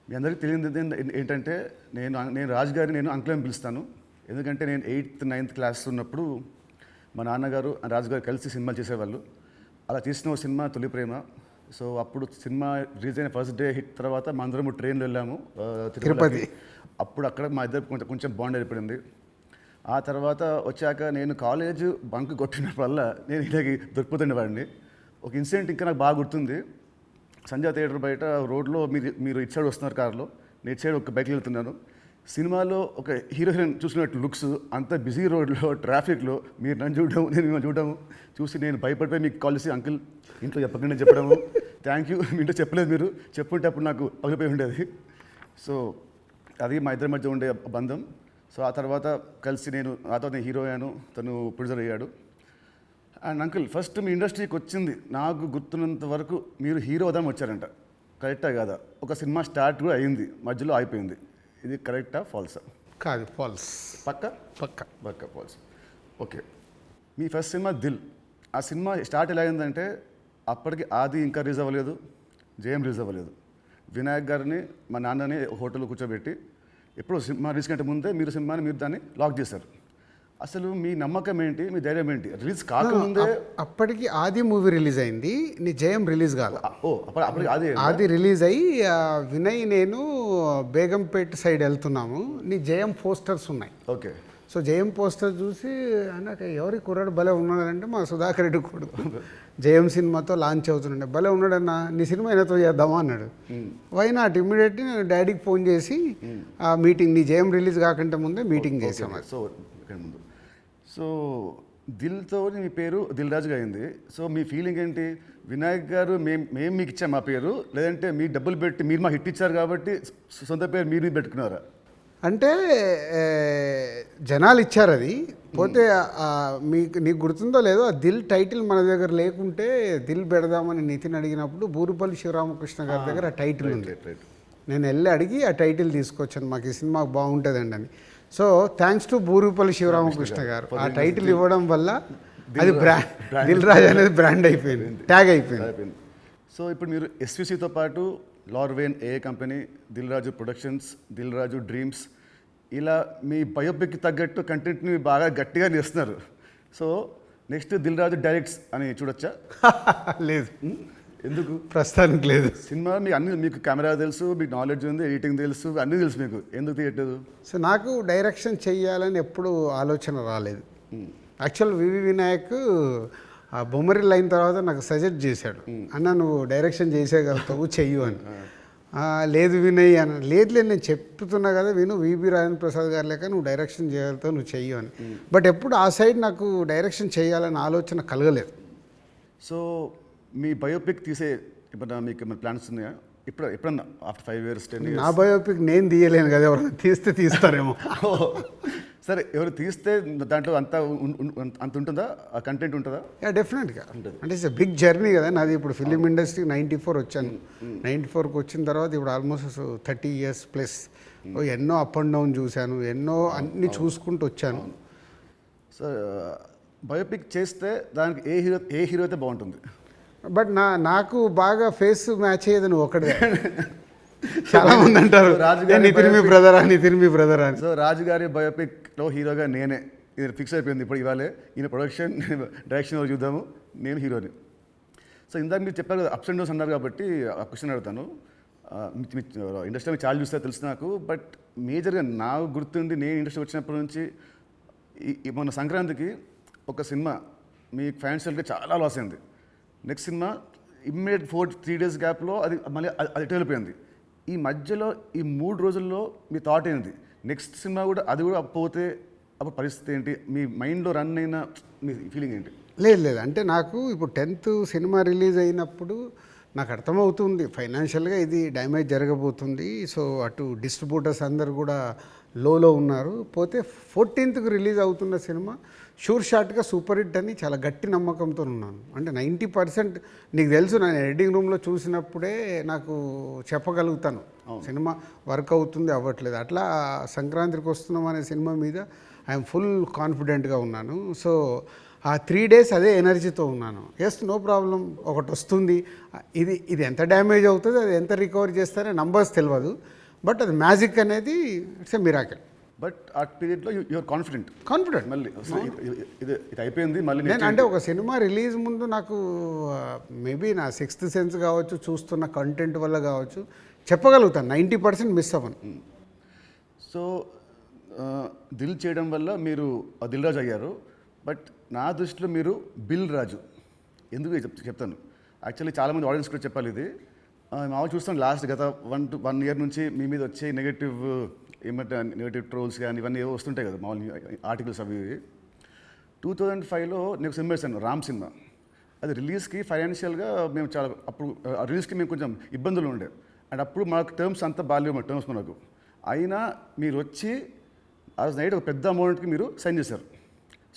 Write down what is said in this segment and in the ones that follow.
మీ అందరికీ తెలియదు ఏంటంటే నేను రాజు గారిని నేను అంకుల్ అని పిలుస్తాను. ఎందుకంటే నేను 8th 9th క్లాస్ ఉన్నప్పుడు మా నాన్నగారు రాజు గారు కలిసి సినిమాలు చేసేవాళ్ళు. అలా చేసిన ఒక సినిమా తొలి ప్రేమ. సో అప్పుడు సినిమా రిలీజ్ అయిన ఫస్ట్ డే హిట్ తర్వాత మా అందరం ట్రైన్లో వెళ్ళాము తిరుపతి. అప్పుడు అక్కడ మా ఇద్దరు కొంచెం బాండ్ ఏర్పడింది. ఆ తర్వాత వచ్చాక నేను కాలేజ్ బంక్ కొట్టినప్పుడల్లా నేను ఇలాగే దొరికిపోతుండేవాడిని. ఒక ఇన్సిడెంట్ ఇంకా నాకు బాగా గుర్తుంది. సంజయ్ థియేటర్ బయట రోడ్లో మీరు ఇటు సైడ్ వస్తున్నారు కార్లో, నేను ఇటు సైడ్ ఒక బైక్లో వెళ్తున్నాను. సినిమాలో ఒక హీరో హీరోయిన్ చూసినట్టు లుక్స్, అంత బిజీ రోడ్లో ట్రాఫిక్లో మీరు నన్ను చూడడం, నేను మిమ్మల్ని చూడడం చూసి నేను భయపడిపోయి మీకు కాల్ చేసి అంకుల్ ఇంట్లో చెప్పకుండా చెప్పడము, థ్యాంక్ యూ మీ ఇంట్లో చెప్పలేదు, మీరు చెప్పుంటే అప్పుడు నాకు పగిలిపోయి ఉండేది. సో అది మా ఇద్దరి మధ్య ఉండే బంధం. సో ఆ తర్వాత కలిసి నేను హీరో అయ్యాను, తను ప్రొడ్యూసర్ అయ్యాడు. అండ్ అంకుల్ ఫస్ట్ మీ ఇండస్ట్రీకి వచ్చింది నాకు గుర్తున్నంత వరకు మీరు హీరో అవుదాం వచ్చారంట, కరెక్టా కాదా? ఒక సినిమా స్టార్ట్ కూడా అయింది, మధ్యలో అయిపోయింది. ఇది కరెక్టా ఫాల్సా? కాదు, ఫాల్స్. పక్క పక్క పక్క ఫాల్స్. ఓకే, మీ ఫస్ట్ సినిమా దిల్. ఆ సినిమా స్టార్ట్ ఎలా అయిందంటే అప్పటికి ఆది ఇంకా రిలీజ్ అవ్వలేదు, జయం రిలీజ్ అవ్వలేదు. వినాయక్ గారిని మా నాన్నని హోటల్లో కూర్చోబెట్టి ఎప్పుడు సినిమా రిలీజ్ కంటే ముందే మీరు దాన్ని లాక్ చేశారు. అసలు మీ నమ్మకం ఏంటి, మీ ధైర్యం ఏంటి? రిలీజ్ కాకముందే అప్పటికి ఆది మూవీ రిలీజ్ అయింది, నీ జయం రిలీజ్ కాదు. అప్పటికి ఆది రిలీజ్ అయ్యి వినయ్ నేను బేగంపేట సైడ్ వెళ్తున్నాము, నీ జయం పోస్టర్స్ ఉన్నాయి. ఓకే. సో జయం పోస్టర్ చూసి నాకు ఎవరి కుర్రాడు భలే ఉన్నాడంటే మా సుధాకర్ రెడ్డి కొడుకు జయం సినిమాతో లాంచ్ అవుతుండే, భలే ఉన్నాడన్నా, నీ సినిమా అయినతో చేద్దామా అన్నాడు. వై నాట్, ఇమ్మీడియట్లీ నేను డాడీకి ఫోన్ చేసి ఆ మీటింగ్, నీ జయం రిలీజ్ కాకంటే ముందే మీటింగ్ చేసాము. సో ముందు సో దిల్తో మీ పేరు దిల్ రాజుగా అయింది. సో మీ ఫీలింగ్ ఏంటి? వినాయక్ గారు మేము మీకు ఇచ్చాం మా పేరు, లేదంటే మీ డబ్బులు పెట్టి మీరు మాకు హిట్ ఇచ్చారు కాబట్టి సొంత పేరు మీరు పెట్టుకున్నారా? అంటే జనాలు ఇచ్చారు అది. పోతే నీకు గుర్తుందో లేదో, ఆ దిల్ టైటిల్ మన దగ్గర లేకుంటే దిల్ పెడదామని నితిన్ అడిగినప్పుడు బూరుపల్లి శివరామకృష్ణ గారి దగ్గర ఆ టైటిల్ ఉంది. నేను వెళ్ళి అడిగి ఆ టైటిల్ తీసుకొచ్చాను, మాకు ఈ సినిమా బాగుంటుందండి అని. So thanks to Burupalli Sivaramakrishna గారు, ఆ టైటిల్ ఇవ్వడం వల్ల అది దిల్ రాజు అనేది బ్రాండ్ అయిపోయింది, ట్యాగ్ అయిపోయింది. సో ఇప్పుడు మీరు ఎస్విసితో పాటు లార్వేన్ ఏ company, Dil Raju productions, Dil Raju dreams, ఇలా మీ బయోపిక్ తగ్గట్టు కంటెంట్ని బాగా గట్టిగా చేస్తున్నారు. So next Dil Raju directs అని చూడొచ్చా? లేదు. ఎందుకు? ప్రస్తుతానికి లేదు. సినిమా మీకు కెమెరా తెలుసు, మీకు నాలెడ్జ్ ఉంది, ఎడిటింగ్ తెలుసు, అన్నీ తెలుసు, మీకు ఎందుకు తీయట్లేదు? సో నాకు డైరెక్షన్ చెయ్యాలని ఎప్పుడు ఆలోచన రాలేదు. యాక్చువల్ వివి వినాయక్ ఆ బొమ్మరిల్ అయిన తర్వాత నాకు సజెస్ట్ చేశాడు, అన్న నువ్వు డైరెక్షన్ చేసేయగలుగుతావు, చెయ్యు అని. లేదు వినయ్ అని, లేదు నేను చెప్తున్నా కదా విను, వివి రాజేంద్ర ప్రసాద్ గారు లేక నువ్వు డైరెక్షన్ చేయగలుగుతావు, నువ్వు చెయ్యు అని. బట్ ఎప్పుడు ఆ సైడ్ నాకు డైరెక్షన్ చేయాలని ఆలోచన కలగలేదు. సో మీ బయోపిక్ తీసే ఇప్పుడు మీకు ఏమైనా ప్లాన్స్ ఉన్నాయా? ఎప్పుడన్నా ఆఫ్టర్ 5 years 10 years? నా బయోపిక్ నేను తీయలేను కదా, ఎవరైనా తీస్తారేమో. సరే, ఎవరు తీస్తే దాంట్లో అంత ఉంటుందా, ఆ కంటెంట్ ఉంటుందా? డెఫినెట్గా. అంటే ఇట్స్ బిగ్ జర్నీ కదా నాది. ఇప్పుడు ఫిలిం ఇండస్ట్రీ 94 వచ్చాను, 94కి వచ్చిన తర్వాత ఇప్పుడు ఆల్మోస్ట్ 30 years ప్లస్. ఎన్నో అప్ అండ్ డౌన్ చూశాను, ఎన్నో అన్నీ చూసుకుంటూ వచ్చాను. సో బయోపిక్ చేస్తే దానికి ఏ హీరో అయితే బాగుంటుంది? బట్ నాకు బాగా ఫేస్ మ్యాచ్ అయ్యేది నువ్వు ఒకటే. చాలా మంది అంటారు నితిన్ మీ బ్రదర్ అని. సో రాజుగారి బయోపిక్లో హీరోగా నేనే, ఇది ఫిక్స్ అయిపోయింది. ఇప్పుడు ఇవాళే ఈయన ప్రొడక్షన్ డైరెక్షన్ చూద్దాము, నేను హీరోని. సో ఇందాక మీరు చెప్పారు కదా అప్స్ అండ్ డౌన్స్ అన్నారు కాబట్టి ఆ క్వశ్చన్ అడుగుతాను. ఇండస్ట్రీ చాలా చూస్తే తెలుసు నాకు, బట్ మేజర్గా నాకు గుర్తుండి నేను ఇండస్ట్రీ వచ్చినప్పటి నుంచి మొన్న సంక్రాంతికి ఒక సినిమా మీ ఫైనాన్షియల్గా చాలా లాస్ అయింది. నెక్స్ట్ సినిమా ఇమ్మీడియట్ 3 days గ్యాప్లో అది మళ్ళీ అది వెళ్ళిపోయింది. ఈ మధ్యలో ఈ 3 రోజుల్లో మీ థాట్ ఏంటి? నెక్స్ట్ సినిమా కూడా అది కూడా పోతే అప్పుడు పరిస్థితి ఏంటి? మీ మైండ్లో రన్ అయిన మీ ఫీలింగ్ ఏంటి? లేదు, అంటే నాకు ఇప్పుడు 10th సినిమా రిలీజ్ అయినప్పుడు నాకు అర్థమవుతుంది ఫైనాన్షియల్గా ఇది డ్యామేజ్ జరగబోతుంది. సో అటు డిస్ట్రిబ్యూటర్స్ అందరు కూడా లోలో ఉన్నారు. పోతే 14th రిలీజ్ అవుతున్న సినిమా షూర్ షాట్గా సూపర్ హిట్ అని చాలా గట్టి నమ్మకంతో ఉన్నాను. అంటే 90% నీకు తెలుసు, నేను ఎడిటింగ్ రూమ్లో చూసినప్పుడే నాకు చెప్పగలుగుతాను సినిమా వర్క్ అవుతుంది అవ్వట్లేదు. అట్లా సంక్రాంతికి వస్తున్నాం అనే సినిమా మీద ఐఎమ్ ఫుల్ కాన్ఫిడెంట్గా ఉన్నాను. సో ఆ 3 డేస్ అదే ఎనర్జీతో ఉన్నాను. ఎస్, నో ప్రాబ్లం, ఒకటి వస్తుంది, ఇది ఎంత డ్యామేజ్ అవుతుంది, అది ఎంత రికవర్ చేస్తారో నంబర్స్ తెలియదు, బట్ అది మ్యాజిక్ అనేది ఇట్స్ ఎ మిరాకిల్. బట్ ఆ పీరియడ్లో యూఆర్ కాన్ఫిడెంట్ మళ్ళీ ఇది అయిపోయింది మళ్ళీ నేను అంటే ఒక సినిమా రిలీజ్ ముందు నాకు మేబీ నా 6th సెన్స్ కావచ్చు, చూస్తున్న కంటెంట్ వల్ల కావచ్చు, చెప్పగలుగుతాను 90% మిస్ అవ్వను. సో దిల్ చేయడం వల్ల మీరు దిల్ రాజు అయ్యారు. బట్ నా దృష్టిలో మీరు బిల్ రాజు. ఎందుకు చెప్తాను. యాక్చువల్లీ చాలామంది ఆడియన్స్ కూడా చెప్పాలి ఇది. మామూలు చూస్తాను లాస్ట్ గత 1 year నుంచి మీ మీద వచ్చే నెగటివ్ ట్రోల్స్ కానీ ఇవన్నీ ఏవో వస్తుంటాయి కదా మామూలు ఆర్టికల్స్ అవి. 2005లో నేను సినిమా వేసాను, రామ్ సినిమా. అది రిలీజ్కి ఫైనాన్షియల్గా మేము చాలా అప్పుడు రిలీజ్కి మేము కొంచెం ఇబ్బందులు ఉండే. అండ్ అప్పుడు మాకు టర్మ్స్ అంతా బాగాలేవు టర్మ్స్ మనకు. అయినా మీరు వచ్చి ఆ రోజు నైట్ ఒక పెద్ద అమౌంట్కి మీరు సైన్ చేశారు.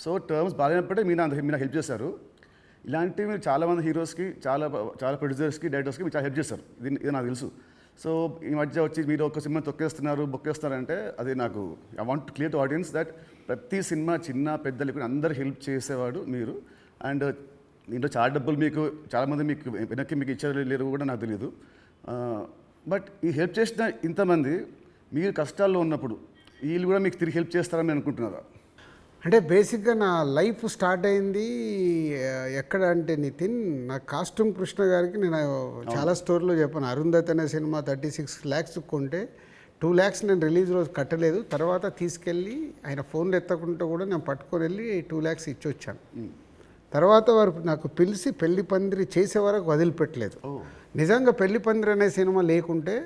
సో టర్మ్స్ బాగాలేనప్పుడే మీరు నాకు హెల్ప్ చేశారు. ఇలాంటివి మీరు చాలామంది హీరోస్కి, చాలా ప్రొడ్యూసర్స్కి, డైరెక్టర్స్కి మీరు చాలా హెల్ప్ చేస్తారు. ఇది నాకు తెలుసు. సో ఈ మధ్య వచ్చి మీరు ఒక సినిమా బొక్కేస్తారంటే అది నాకు I want clear to audience that ప్రతి సినిమా చిన్న పెద్ద లేకుండా అందరు హెల్ప్ చేసేవాడు మీరు. అండ్ దీంట్లో చాలా డబ్బులు మీకు చాలామంది మీకు వెనక్కి మీకు ఇచ్చారు లేరు కూడా నాకు తెలియదు. బట్ ఈ హెల్ప్ చేసిన ఇంతమంది మీరు కష్టాల్లో ఉన్నప్పుడు వీళ్ళు కూడా మీకు తిరిగి హెల్ప్ చేస్తారని అనుకుంటున్నారా? అంటే బేసిక్గా నా లైఫ్ స్టార్ట్ అయింది ఎక్కడ అంటే నితిన్, నా కాస్ట్యూమ్ కృష్ణ గారికి నేను చాలా స్టోరీలో చెప్పాను. అరుంధతి అనే సినిమా 36 lakhs కొంటే 2 lakhs నేను రిలీజ్ రోజు కట్టలేదు. తర్వాత తీసుకెళ్ళి ఆయన ఫోన్లు ఎత్తకుంటూ కూడా నేను పట్టుకొని వెళ్ళి 2 lakhs ఇచ్చి వచ్చాను. తర్వాత వారు నాకు పిలిచి పెళ్లి పందిరి చేసే వరకు వదిలిపెట్టలేదు. నిజంగా పెళ్లి పందిరి అనే సినిమా లేకుంటే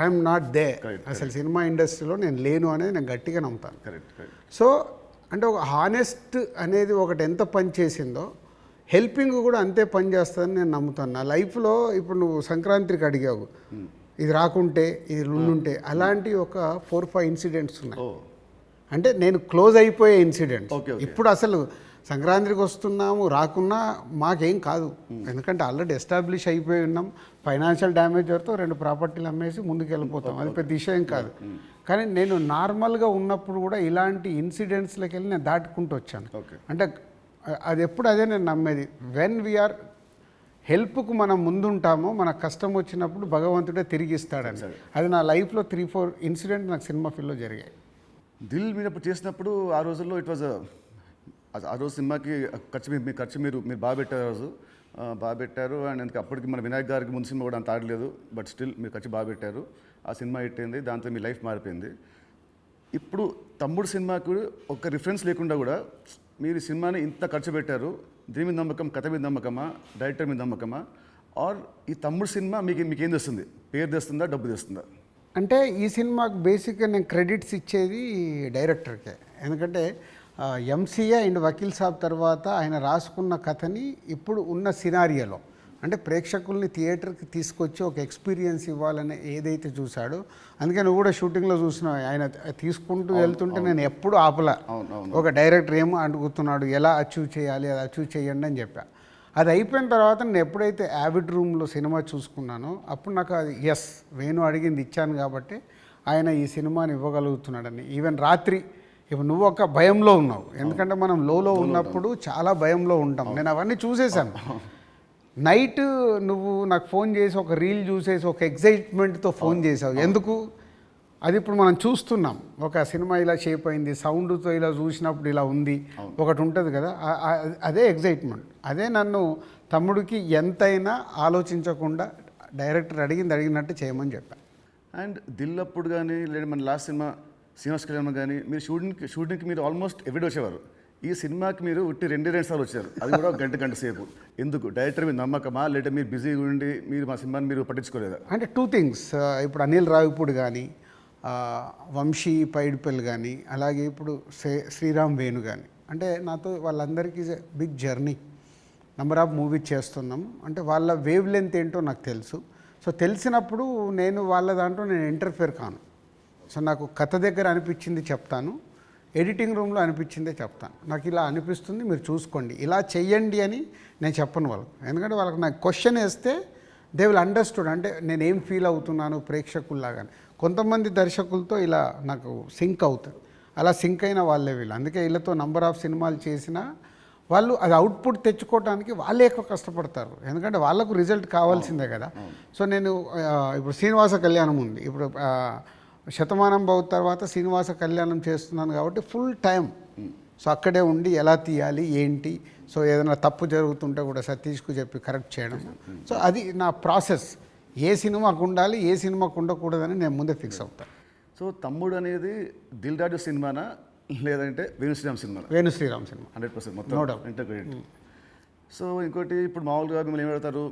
ఐఎమ్ నాట్ దే, అసలు సినిమా ఇండస్ట్రీలో నేను లేను అనేది నేను గట్టిగా నమ్ముతాను. సో అంటే ఒక హానెస్ట్ అనేది ఒకటి ఎంత పని చేసిందో హెల్పింగ్ కూడా అంతే పని చేస్తుందని నేను నమ్ముతాను. నా లైఫ్లో ఇప్పుడు నువ్వు సంక్రాంతికి అడిగావు, ఇది రాకుంటే ఇది ఉండుంటే, అలాంటి ఒక 4-5 ఇన్సిడెంట్స్ ఉన్నాయి. అంటే నేను క్లోజ్ అయిపోయే ఇన్సిడెంట్స్. ఇప్పుడు అసలు సంక్రాంతికి వస్తున్నాము, రాకున్నా మాకేం కాదు, ఎందుకంటే ఆల్రెడీ ఎస్టాబ్లిష్ అయిపోయి ఉన్నాం. ఫైనాన్షియల్ డ్యామేజ్ వరకు 2 ప్రాపర్టీలు అమ్మేసి ముందుకు వెళ్ళిపోతాం, అది పెద్ద విషయం కాదు. కానీ నేను నార్మల్గా ఉన్నప్పుడు కూడా ఇలాంటి ఇన్సిడెంట్స్లోకి వెళ్ళి నేను దాటుకుంటూ వచ్చాను. అంటే అది ఎప్పుడు అదే నేను నమ్మేది, వెన్ వీఆర్ హెల్ప్కు మనం ముందుంటామో మన కష్టం వచ్చినప్పుడు భగవంతుడే తిరిగి ఇస్తాడని. అది నా లైఫ్లో 3-4 ఇన్సిడెంట్ నాకు సినిమా ఫీల్డ్లో జరిగాయి. దిల్ మీద చేసినప్పుడు ఆ రోజుల్లో ఇట్ వాజ్ ఆ రోజు సినిమాకి ఖర్చు మీరు బాగా పెట్టారు. ఆ రోజు బాగా పెట్టారు. అండ్ అందుకే అప్పటికి మన వినాయక్ గారికి ముందు సినిమా కూడా అంత ఆడలేదు, బట్ స్టిల్ మీరు ఖర్చు బాగా పెట్టారు. ఆ సినిమా హిట్ అయింది, దాంతో మీ లైఫ్ మారిపోయింది. ఇప్పుడు తమ్ముడు సినిమాకు ఒక రిఫరెన్స్ లేకుండా కూడా మీరు సినిమాని ఇంత ఖర్చు పెట్టారు. దీని మీద నమ్మకం, కథ మీద నమ్మకమా, డైరెక్టర్ మీద నమ్మకమా, ఆర్ ఈ తమ్ముడు సినిమా మీకేం తెస్తుంది? పేరు తెస్తుందా, డబ్బు తెస్తుందా? అంటే ఈ సినిమాకు బేసిక్గా నేను క్రెడిట్స్ ఇచ్చేది డైరెక్టర్కే. ఎందుకంటే ఎంసీఏ అండ్ వకీల్ సాబ్ తర్వాత ఆయన రాసుకున్న కథని ఇప్పుడు ఉన్న సినారియోలో అంటే ప్రేక్షకుల్ని థియేటర్కి తీసుకొచ్చి ఒక ఎక్స్పీరియన్స్ ఇవ్వాలని ఏదైతే చూశాడో, అందుకే నువ్వు కూడా షూటింగ్లో చూసినావు, ఆయన తీసుకుంటూ వెళ్తుంటే నేను ఎప్పుడు ఆపలా. ఒక డైరెక్టర్ ఏమో అడుగుతున్నాడు, ఎలా అచీవ్ చేయాలి, అది అచీవ్ చేయండి అని చెప్పా. అది అయిపోయిన తర్వాత నేను ఎప్పుడైతే యావిడ్ రూమ్లో సినిమా చూసుకున్నానో అప్పుడు నాకు అది ఎస్, వేణు అడిగింది ఇచ్చాను కాబట్టి ఆయన ఈ సినిమాని ఇవ్వగలుగుతున్నాడని. ఈవెన్ రాత్రి ఇప్పుడు నువ్వు ఒక భయంలో ఉన్నావు, ఎందుకంటే మనం లోలో ఉన్నప్పుడు చాలా భయంలో ఉంటాం. నేను అవన్నీ చూసేశాను. నైట్ నువ్వు నాకు ఫోన్ చేసి ఒక రీల్ చూసేసి ఒక ఎగ్జైట్మెంట్తో ఫోన్ చేసావు. ఎందుకు? అది ఇప్పుడు మనం చూస్తున్నాం, ఒక సినిమా ఇలా షేప్ అయింది, సౌండ్తో ఇలా చూసినప్పుడు ఇలా ఉంది, ఒకటి ఉంటుంది కదా, అదే ఎగ్జైట్మెంట్. అదే నన్ను తమ్ముడికి ఎంతైనా ఆలోచించకుండా డైరెక్టర్ అడిగినట్టు చేయమని చెప్పాను. అండ్ దిల్ అప్పుడు కానీ లేదా మన లాస్ట్ సినిమా శ్రీనివాస్ కళ్యాణ్ కానీ మీరు షూటింగ్కి మీరు ఆల్మోస్ట్ ఎవ్రీడే వచ్చేవారు. ఈ సినిమాకి మీరు ఉట్టి 2 సార్లు వచ్చారు, అది కూడా గంట సేపు. ఎందుకు? డైరెక్టర్ మీద నమ్మకమా, లేదా మీరు బిజీగా ఉండి మీరు మా సినిమాని మీరు పట్టించుకోలేదా? అంటే 2 things. ఇప్పుడు అనిల్ రావిపూడి కానీ, వంశీ పైడిపల్లి కానీ, అలాగే ఇప్పుడు శ్రీరామ్ వేణు కానీ, అంటే నాతో వాళ్ళందరికీ big journey, number of movies చేస్తున్నాం. అంటే వాళ్ళ వేవ్ లెంత్ ఏంటో నాకు తెలుసు. సో తెలిసినప్పుడు నేను వాళ్ళ దాంట్లో నేను ఇంటర్ఫియర్ కాను. సో నాకు కథ దగ్గర అనిపించింది చెప్తాను, ఎడిటింగ్ రూమ్లో అనిపించిందే చెప్తాను. నాకు ఇలా అనిపిస్తుంది, మీరు చూసుకోండి, ఇలా చెయ్యండి అని నేను చెప్పను వాళ్ళకు. ఎందుకంటే వాళ్ళకి నాకు క్వశ్చన్ వేస్తే దే విల్ అండర్స్టూడ్, అంటే నేను ఏం ఫీల్ అవుతున్నాను ప్రేక్షకుల్లాగాని. కొంతమంది దర్శకులతో ఇలా నాకు సింక్ అవుతుంది, అలా సింక్ అయిన వాళ్ళే వీళ్ళు. అందుకే వీళ్ళతో నంబర్ ఆఫ్ సినిమాలు చేసినా వాళ్ళు అది అవుట్పుట్ తెచ్చుకోవడానికి వాళ్ళే ఎక్కువ కష్టపడతారు, ఎందుకంటే వాళ్ళకు రిజల్ట్ కావాల్సిందే కదా. సో నేను ఇప్పుడు శ్రీనివాస కళ్యాణం ఉంది, ఇప్పుడు శతమానం భవ తర్వాత శ్రీనివాస కళ్యాణం చేస్తున్నాను కాబట్టి ఫుల్ టైం సో అక్కడే ఉండి ఎలా తీయాలి ఏంటి, సో ఏదైనా తప్పు జరుగుతుంటే కూడా సతీష్కు చెప్పి కరెక్ట్ చేయడం. సో అది నా ప్రాసెస్, ఏ సినిమాకు ఉండాలి ఏ సినిమాకు ఉండకూడదని నేను ముందే ఫిక్స్ అవుతాను. సో తమ్ముడు అనేది దిల్ రాజు సినిమానా లేదంటే వేణుశ్రీరామ్ సినిమా? వేణుశ్రీరామ్ సినిమా 100% మొత్తం ఇంటర్గ్రేట్. సో ఇంకోటి ఇప్పుడు మామూలుగా మిమ్మల్ని ఏం అడుగుతారు,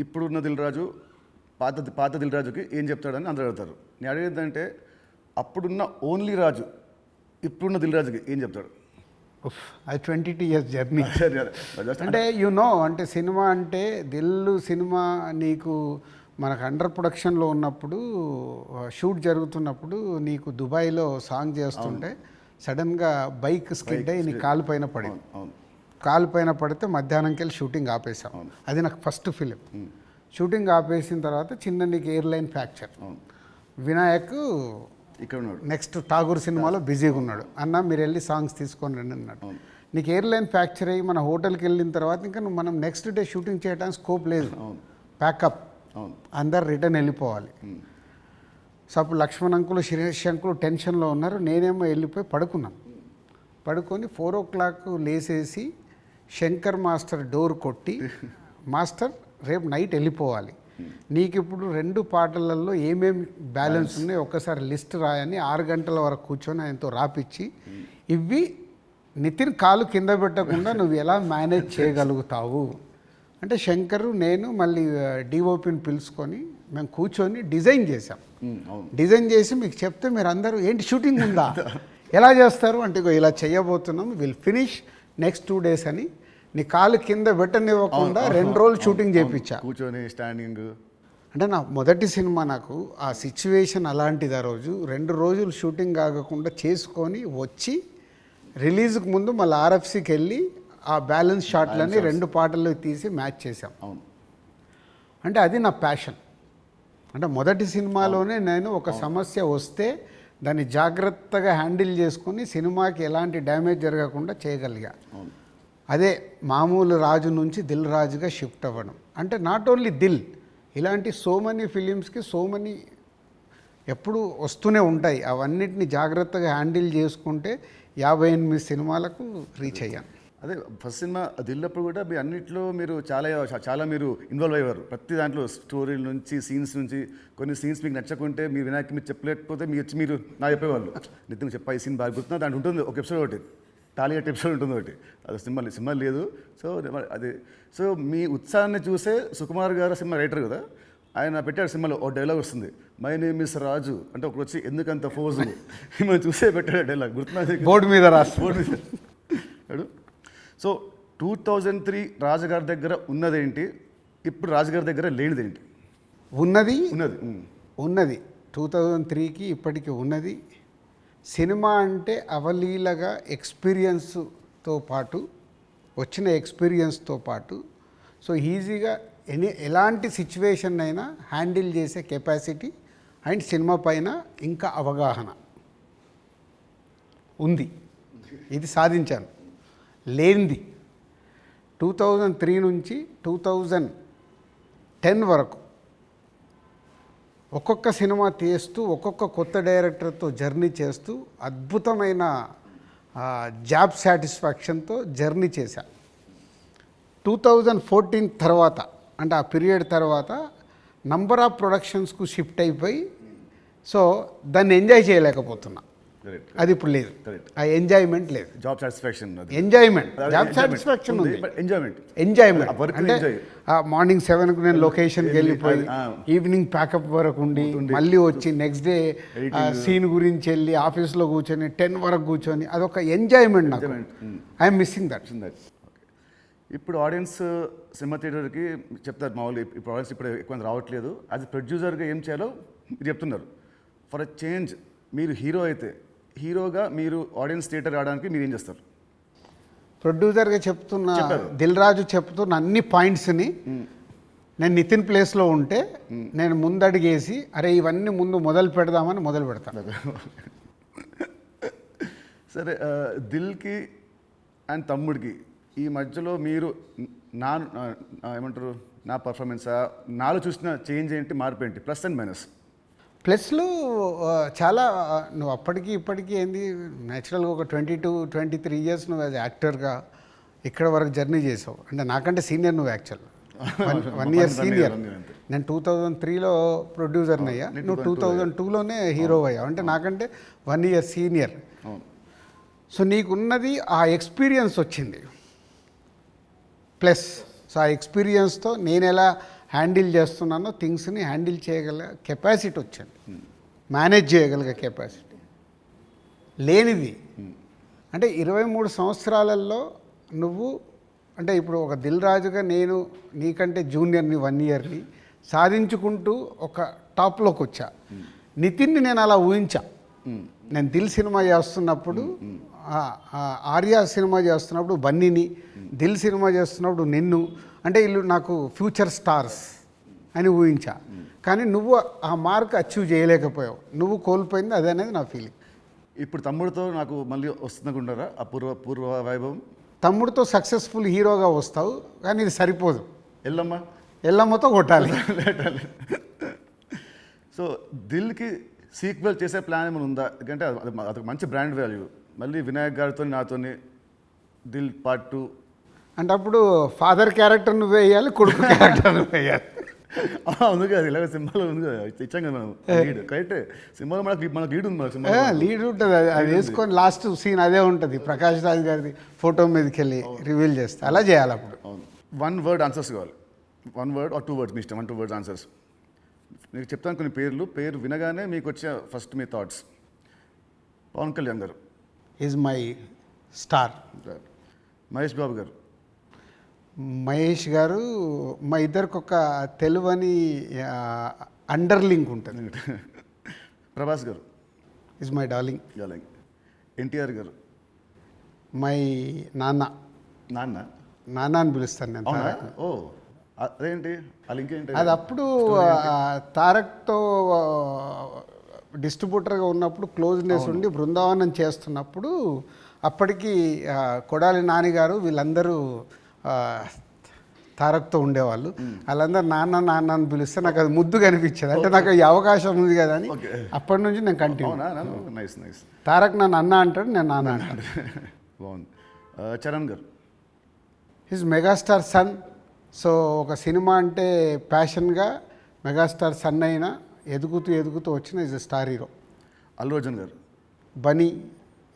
ఇప్పుడున్న దిల్ రాజు పాత దిల్ రాజుకి ఏం చెప్తాడని అందరూ అడుగుతారు. నేను అడిగేదంటే అప్పుడున్న ఓన్లీ రాజు ఇప్పుడున్న దిల్ రాజుకి ఏం చెప్తాడు? అది 22 years జర్నీ. అంటే అంటే సినిమా అంటే దిల్లు సినిమా నీకు మనకు అండర్ ప్రొడక్షన్లో ఉన్నప్పుడు షూట్ జరుగుతున్నప్పుడు నీకు దుబాయ్లో సాంగ్ చేస్తుంటే సడన్గా బైక్ స్కిడ్ అయ్యి నీ కాలు పైన పడింది. కాలు పైన పడితే మధ్యాహ్నంకి వెళ్ళి షూటింగ్ ఆపేసాం. అది నాకు ఫస్ట్ ఫిలిం. షూటింగ్ ఆపేసిన తర్వాత చిన్న నీకు ఎయిర్లైన్ ఫ్రాక్చర్. వినాయక్ ఇక్కడ ఉన్నాడు, నెక్స్ట్ ఠాగూర్ సినిమాలో బిజీగా ఉన్నాడు. అన్న మీరు వెళ్ళి సాంగ్స్ తీసుకొని రండి అన్నాడు. నీకు ఎయిర్లైన్ ఫ్రాక్చర్ అయ్యి మన హోటల్కి వెళ్ళిన తర్వాత ఇంకా మనం నెక్స్ట్ డే షూటింగ్ చేయడానికి స్కోప్ లేదు, ప్యాకప్, అందరు రిటర్న్ వెళ్ళిపోవాలి. సో అప్పుడు లక్ష్మణ్ అంకులు శిరీష్ అంకులు టెన్షన్లో ఉన్నారు, నేనేమో వెళ్ళిపోయి పడుకున్నాను. పడుకొని 4 o'clock లేసేసి శంకర్ మాస్టర్ డోర్ కొట్టి, మాస్టర్ రేపు నైట్ వెళ్ళిపోవాలి, నీకు ఇప్పుడు 2 పాటలలో ఏమేమి బ్యాలెన్స్ ఉన్నాయో ఒక్కసారి లిస్ట్ రాయని 6 గంటల వరకు కూర్చొని ఆయనతో రాపిచ్చి, ఇవి నితిన్ కాలు కింద పెట్టకుండా నువ్వు ఎలా మేనేజ్ చేయగలుగుతావు అంటే శంకరు నేను మళ్ళీ డిఓపిని పిలుచుకొని మేము కూర్చొని డిజైన్ చేసాం. డిజైన్ చేసి మీకు చెప్తే మీరు అందరూ ఏంటి షూటింగ్ ఉందా ఎలా చేస్తారు అంటే ఇలా చేయబోతున్నాం, విల్ ఫినిష్ నెక్స్ట్ 2 days అని నీ కాలు కింద పెట్టనివ్వకుండా 2 రోజులు షూటింగ్ చేయించా కూర్చొని స్టాండింగ్. అంటే నా మొదటి సినిమా, నాకు ఆ సిచ్యువేషన్ అలాంటిది. ఆ రోజు 2 రోజులు షూటింగ్ ఆగకుండా చేసుకొని వచ్చి రిలీజ్కి ముందు మళ్ళీ ఆర్ఎఫ్సికి వెళ్ళి ఆ బ్యాలెన్స్ షాట్లని 2 పాటలు తీసి మ్యాచ్ చేసాం. అంటే అది నా ప్యాషన్. అంటే మొదటి సినిమాలోనే నేను ఒక సమస్య వస్తే దాన్ని జాగ్రత్తగా హ్యాండిల్ చేసుకుని సినిమాకి ఎలాంటి డ్యామేజ్ జరగకుండా చేయగలిగా. అదే మామూలు రాజు నుంచి దిల్ రాజుగా షిఫ్ట్ అవ్వడం. అంటే నాట్ ఓన్లీ దిల్, ఇలాంటి సో మెనీ ఫిలిమ్స్కి సో మెనీ ఎప్పుడు వస్తూనే ఉంటాయి. అవన్నిటిని జాగ్రత్తగా హ్యాండిల్ చేసుకుంటే 58 సినిమాలకు రీచ్ అయ్యాను. అదే ఫస్ట్ సినిమా దిల్లప్పుడు కూడా మీరు అన్నింటిలో మీరు చాలా మీరు ఇన్వాల్వ్ అయ్యేవారు. ప్రతి దాంట్లో స్టోరీల నుంచి సీన్స్ నుంచి. కొన్ని సీన్స్ మీకు నచ్చకుంటే మీ వినాయక్ మీరు చెప్పలేకపోతే మీరు నా చెప్పేవాళ్ళు, నితిన్ చెప్పా ఈ సీన్ బాగా గుర్తున్నా, దాంట్లో ఉంటుంది ఒక ఎపిసోడ్ ఒకటి, టాలీవుడ్ ఎపిసోడ్ ఉంటుంది ఒకటి, అది సినిమా లేదు. సో అది సో మీ ఉత్సాహాన్ని చూసే సుకుమార్ గారు సినిమా రైటర్ కదా, ఆయన పెట్టాడు సినిమాలో ఒక డైలాగ్ వస్తుంది, మై నేమ్ ఇస్ రాజు అంటే ఒకటి వచ్చి ఎందుకంత ఫోజు మిమ్మల్ని చూసే పెట్టాడు డైలాగ్, గుర్తున్నా? బోర్డు మీద రాసి బోర్డు మీద. సో 2003 రాజుగారి దగ్గర ఉన్నదేంటి, ఇప్పుడు రాజుగారి దగ్గర లేనిదేంటి? ఉన్నది 2003కి ఇప్పటికి ఉన్నది. సినిమా అంటే అవలీలగా ఎక్స్పీరియన్స్తో పాటు వచ్చిన ఎక్స్పీరియన్స్తో పాటు సో ఈజీగా ఎలాంటి సిచ్యువేషన్ అయినా హ్యాండిల్ చేసే కెపాసిటీ అండ్ సినిమా పైన ఇంకా అవగాహన ఉంది. ఇది సాధించాను. లేనిది 2003 నుంచి 2010 వరకు ఒక్కొక్క సినిమా తీస్తూ ఒక్కొక్క కొత్త డైరెక్టర్తో జర్నీ చేస్తూ అద్భుతమైన జాబ్ సాటిస్ఫాక్షన్తో జర్నీ చేశా. 2014 తర్వాత అంటే ఆ పీరియడ్ తర్వాత నంబర్ ఆఫ్ ప్రొడక్షన్స్కు షిఫ్ట్ అయిపోయి సో దాన్ని ఎంజాయ్ చేయలేకపోతున్నా. అది ఇప్పుడు లేదు, ఆ ఎంజాయ్మెంట్ లేదు. Job satisfaction, enjoyment, job satisfaction ఉంది, ఎంజాయ్మెంట్ అంటే మార్నింగ్ 7కు నేను లొకేషన్కి వెళ్ళిపోయి ఈవినింగ్ ప్యాకప్ వరకు ఉండి మళ్ళీ వచ్చి నెక్స్ట్ డే సీన్ గురించి వెళ్ళి ఆఫీస్లో కూర్చొని 10 వరకు కూర్చొని అదొక ఎంజాయ్మెంట్ నాకు. I'm missing that. ఇప్పుడు ఆడియన్స్ సినిమా థియేటర్కి చెప్తారు మామూలు, ఇప్పుడు ఆడియన్స్ ఇప్పుడు ఎక్కువ రావట్లేదు, అది ప్రొడ్యూసర్గా ఏం చేయాలో మీరు చెప్తున్నారు. ఫర్ అ చేంజ్ మీరు హీరో అయితే హీరోగా మీరు ఆడియన్స్ థియేటర్ రావడానికి మీరు ఏం చేస్తారు? ప్రొడ్యూసర్గా చెప్తున్న దిల్ రాజు చెప్తున్న అన్ని పాయింట్స్ని నేను నితిన్ ప్లేస్లో ఉంటే నేను ముందడిగేసి అరే ఇవన్నీ ముందు మొదలు పెడదామని మొదలు పెడతాను. సరే, దిల్కి అండ్ తమ్ముడికి ఈ మధ్యలో మీరు నా ఏమంటారు నా పర్ఫార్మెన్సా నాలో చూసిన చేంజ్ ఏంటి, మార్పు ఏంటి, ప్లస్ అండ్ మైనస్? ప్లస్లు చాలా నువ్వు అప్పటికి ఇప్పటికీ ఏంది న్యాచురల్గా ఒక 22-23 ఇయర్స్ నువ్వు యాజ్ యాక్టర్గా ఇక్కడ వరకు జర్నీ చేసావు. అంటే నాకంటే సీనియర్ నువ్వు యాక్చువల్ 1 ఇయర్ సీనియర్. నేను 2003లో ప్రొడ్యూసర్ని అయ్యా, నువ్వు 2002లోనే హీరో అయ్యావు. అంటే నాకంటే 1 ఇయర్ సీనియర్. సో నీకున్నది ఆ ఎక్స్పీరియన్స్ వచ్చింది ప్లస్. సో ఆ ఎక్స్పీరియన్స్తో నేను ఎలా హ్యాండిల్ చేస్తున్నానో థింగ్స్ని హ్యాండిల్ చేయగల కెపాసిటీ వచ్చింది, మేనేజ్ చేయగలిగే కెపాసిటీ లేనిది. అంటే 23 సంవత్సరాలలో నువ్వు అంటే ఇప్పుడు ఒక దిల్ రాజుగా నేను నీకంటే జూనియర్ని 1 ఇయర్ని సాధించుకుంటూ ఒక టాప్లోకి వచ్చా. నితిన్ని నేను అలా ఊహించా. నేను దిల్ సినిమా చేస్తున్నప్పుడు, ఆర్య సినిమా చేస్తున్నప్పుడు బన్నీని, దిల్ సినిమా చేస్తున్నప్పుడు నిన్ను, అంటే వీళ్ళు నాకు ఫ్యూచర్ స్టార్స్ అని ఊహించా. కానీ నువ్వు ఆ మార్క్ అచీవ్ చేయలేకపోయావు, నువ్వు కోల్పోయింది అదే అనేది నా ఫీలింగ్. ఇప్పుడు తమ్ముడితో నాకు మళ్ళీ వస్తుందనుకుంటారా ఆ పూర్వ వైభవం? తమ్ముడితో సక్సెస్ఫుల్ హీరోగా వస్తావు, కానీ ఇది సరిపోదు. ఎల్లమ్మతో కొట్టాలి. సో దిల్కి సీక్వెల్ చేసే ప్లాన్ ఏమైనా ఉందా? ఎందుకంటే అదొక మంచి బ్రాండ్ వాల్యూ. మళ్ళీ వినాయక్ గారితో నాతోని దిల్ పార్ట్ 2 అంటే అప్పుడు ఫాదర్ క్యారెక్టర్ నువ్వు వేయాలి, కొడుకు క్యారెక్టర్ నువ్వు వేయాలి. ఉంది కదా, ఇలాగ సినిమాలో ఉంది కదా, ఇచ్చాం కదా మనం లీడ్. కరెక్టే, సినిమాలో మనకు లీడ్ ఉంది. సినిమా లీడ్ ఉంటుంది, అది వేసుకొని లాస్ట్ సీన్ అదే ఉంటుంది. ప్రకాష్ రాజ్ గారిది ఫోటో మీదకి వెళ్ళి రివీల్ చేస్తే అలా చేయాలి. అప్పుడు 1 వర్డ్ ఆన్సర్స్ కావాలి. 1 వర్డ్ ఆర్ 2 వర్డ్స్ మీ ఇష్టం. 1-2 వర్డ్స్ ఆన్సర్స్. మీకు చెప్తాను కొన్ని పేరు వినగానే మీకు వచ్చే ఫస్ట్ మీ థాట్స్. పవన్ కళ్యాణ్ గారు is my star. Mahesh Babu గారు. మహేష్ గారు మా ఇద్దరికి ఒక తెలువని అండర్లింక్ ఉంటుంది. ప్రభాస్ గారు ఈజ్ మై డార్లింగ్. ఎన్టీఆర్ గారు మై నాన్న. నాన్న అని పిలుస్తాను నేను. ఓ అదేంటి ఆ లింక్ ఏంటి? అది అప్పుడు తారక్తో డిస్ట్రిబ్యూటర్గా ఉన్నప్పుడు క్లోజ్నెస్ ఉండి బృందావనం చేస్తున్నప్పుడు అప్పటికి కొడాలి నానిగారు వీళ్ళందరూ తారక్తో ఉండేవాళ్ళు. వాళ్ళందరూ నాన్న నాన్న అని పిలిస్తే నాకు అది ముద్దుగా అనిపించేది. అంటే నాకు ఈ అవకాశం ఉంది కదా అని అప్పటి నుంచి నేను కంటిన్యూ. తారక్ నన్ను అన్న అంటాడు, నేను నాన్న అంటాడు. బాగుంది. Charan garu his megastar son. So ఒక సినిమా అంటే ప్యాషన్గా మెగాస్టార్ సన్ అయినా ఎదుగుతూ వచ్చిన is star hero. Allu Arjun garu. Bunny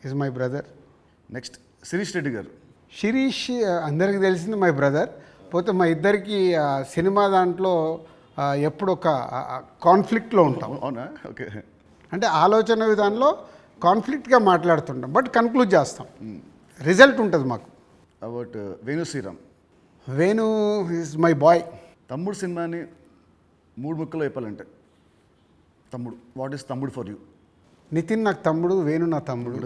is my brother. Next Shirish Reddy garu. Shirish అందరికీ తెలిసింది మై బ్రదర్. పోతే మా ఇద్దరికి సినిమా దాంట్లో ఎప్పుడు ఒక కాన్ఫ్లిక్ట్లో ఉంటాం. అవునా? ఓకే. అంటే ఆలోచన విధానంలో కాన్ఫ్లిక్ట్గా మాట్లాడుతుంటాం, బట్ కన్క్లూడ్ చేస్తాం. రిజల్ట్ ఉంటుంది మాకు. About Venu Sriram. Venu is my boy. Thammudu సినిమాని 3 ముక్కలో చెప్పాలంటే తమ్ముడు, what is Thammudu for you? Nithin నాకు తమ్ముడు, వేణు నా తమ్ముడు.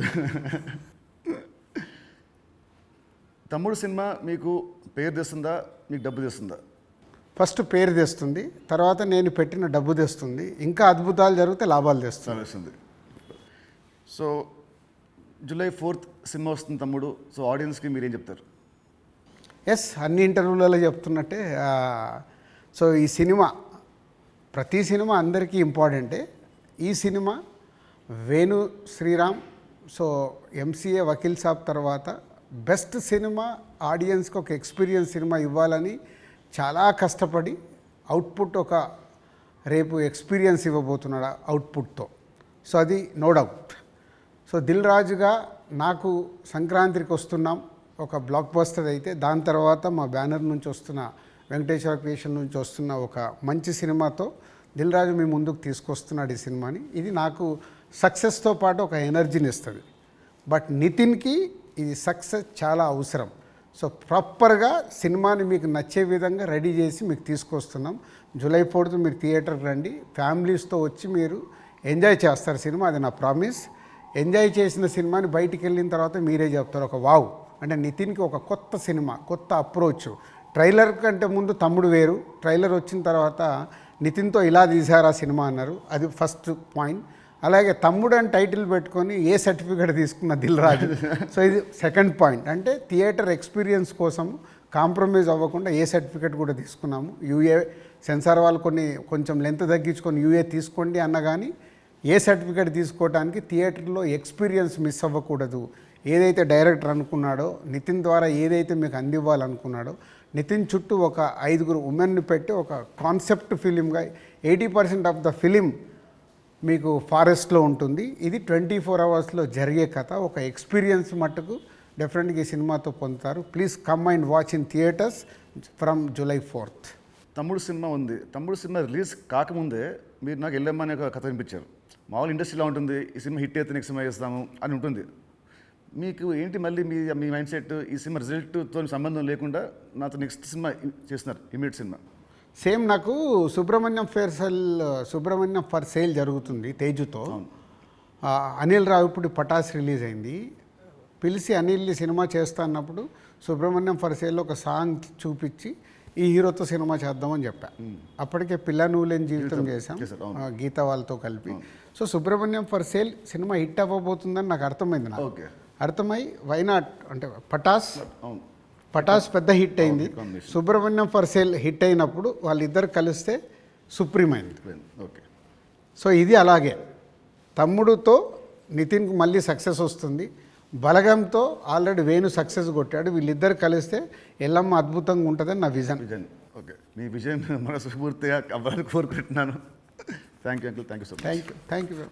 తమ్ముడు సినిమా మీకు పేరు తెస్తుందా, మీకు డబ్బు తెస్తుందా? ఫస్ట్ పేరు తెస్తుంది, తర్వాత నేను పెట్టిన డబ్బు తెస్తుంది, ఇంకా అద్భుతాలు జరిగితే లాభాలు తెస్తుంది. సో July 4th సినిమా వస్తుంది తమ్ముడు. సో ఆడియన్స్కి మీరేం చెప్తారు? అన్ని ఇంటర్వ్యూలలో చెప్తున్నట్టే. సో ఈ సినిమా, ప్రతి సినిమా అందరికీ ఇంపార్టెంటే. ఈ సినిమా వేణు శ్రీరామ్, సో ఎంసీఏ వకీల్ సాబ్ తర్వాత బెస్ట్ సినిమా, ఆడియన్స్కి ఒక ఎక్స్పీరియన్స్ సినిమా ఇవ్వాలని చాలా కష్టపడి అవుట్పుట్ ఒక రేపు ఎక్స్పీరియన్స్ ఇవ్వబోతున్నాడు అవుట్పుట్తో. సో అది నో డౌట్. సో దిల్ రాజుగా నాకు సంక్రాంతికి వస్తున్నాం ఒక బ్లాక్ బస్టర్ అయితే, దాని తర్వాత మా బ్యానర్ నుంచి వస్తున్న వెంకటేశ్వర క్రియేషన్ నుంచి వస్తున్న ఒక మంచి సినిమాతో దిల్ రాజు మీ ముందుకు తీసుకొస్తున్నాడు ఈ సినిమాని. ఇది నాకు సక్సెస్తో పాటు ఒక ఎనర్జీని ఇస్తుంది. బట్ నితిన్కి ఇది సక్సెస్ చాలా అవసరం. సో ప్రాపర్గా సినిమాని మీకు నచ్చే విధంగా రెడీ చేసి మీకు తీసుకొస్తున్నాం. July 4th మీరు థియేటర్కి రండి, ఫ్యామిలీస్తో వచ్చి మీరు ఎంజాయ్ చేస్తారు సినిమా, అది నా ప్రామిస్. ఎంజాయ్ చేసిన సినిమాని బయటికి వెళ్ళిన తర్వాత మీరే చెప్తారు ఒక వావ్. అంటే నితిన్కి ఒక కొత్త సినిమా, కొత్త అప్రోచ్. ట్రైలర్ కంటే ముందు తమ్ముడు వేరు, ట్రైలర్ వచ్చిన తర్వాత నితిన్తో ఇలా తీశారు ఆ సినిమా అన్నారు. అది ఫస్ట్ పాయింట్. అలాగే తమ్ముడు అని టైటిల్ పెట్టుకొని ఏ సర్టిఫికేట్ తీసుకున్న దిల్ రాజు. సో ఇది సెకండ్ పాయింట్. అంటే థియేటర్ ఎక్స్పీరియన్స్ కోసం కాంప్రమైజ్ అవ్వకుండా ఏ సర్టిఫికేట్ కూడా తీసుకున్నాము. యూఏ సెన్సార్ వాళ్ళు కొంచెం లెంత్ తగ్గించుకొని యూఏ తీసుకోండి అన్న కానీ ఏ సర్టిఫికేట్ తీసుకోవడానికి థియేటర్లో ఎక్స్పీరియన్స్ మిస్ అవ్వకూడదు. ఏదైతే డైరెక్టర్ అనుకున్నాడో, నితిన్ ద్వారా ఏదైతే మీకు అందివ్వాలనుకున్నాడో, నితిన్ చుట్టూ ఒక 5 ఉమెన్ని పెట్టి ఒక కాన్సెప్ట్ ఫిలింగా 80% ఆఫ్ ద ఫిలిం మీకు ఫారెస్ట్లో ఉంటుంది. ఇది 24 అవర్స్లో జరిగే కథ. ఒక ఎక్స్పీరియన్స్ మట్టుకు డెఫినెట్గా ఈ సినిమాతో పొందుతారు. Please come and watch in theatres from July 4th. తమ్ముడు సినిమా ఉంది. తమ్ముడు సినిమా రిలీజ్ కాకముందే మీరు నాకు ఎల్లమ్మ అనే ఒక కథ వినిపించారు. మామూలు ఇండస్ట్రీలో ఉంటుంది, ఈ సినిమా హిట్ అయితే నెక్స్ట్ సినిమా చేస్తాము అని ఉంటుంది. మీకు ఏంటి మళ్ళీ మీ మైండ్ సెట్ ఈ సినిమా రిజల్ట్తో సంబంధం లేకుండా నాతో నెక్స్ట్ సినిమా చేస్తున్నారు, ఇమీడియట్ సినిమా? సేమ్ నాకు సుబ్రహ్మణ్యం ఫర్ సేల్ జరుగుతుంది తేజుతో. అనిల్ రావిపూడి పటాస్ రిలీజ్ అయింది. పిలిచి అనిల్ని సినిమా చేస్తా అన్నప్పుడు సుబ్రహ్మణ్యం ఫర్ సేల్లో ఒక సాంగ్ చూపించి ఈ హీరోతో సినిమా చేద్దామని చెప్పా. అప్పటికే పిల్ల నువ్వు లేని జీవితం చేశాం గీత వాళ్ళతో కలిపి. సో సుబ్రహ్మణ్యం ఫర్ సేల్ సినిమా హిట్ అవ్వబోతుందని నాకు అర్థమైంది. నాకు అర్థమై వైనాట్ అంటే పటాస్ పెద్ద హిట్ అయింది. సుబ్రహ్మణ్యం ఫర్ సేల్ హిట్ అయినప్పుడు వాళ్ళిద్దరు కలిస్తే సుప్రీం అయింది. ఓకే. సో ఇది అలాగే తమ్ముడుతో నితిన్కు మళ్ళీ సక్సెస్ వస్తుంది. బలగంతో ఆల్రెడీ వేణు సక్సెస్ కొట్టాడు. వీళ్ళిద్దరు కలిస్తే ఎల్లమ్మ అద్భుతంగా ఉంటుందని నా విజన్. ఓకే, మీ విజయం మనస్ఫూర్తిగా అవ్వాలని కోరుకుంటున్నాను. Thank you uncle, thank you so much. Thank you.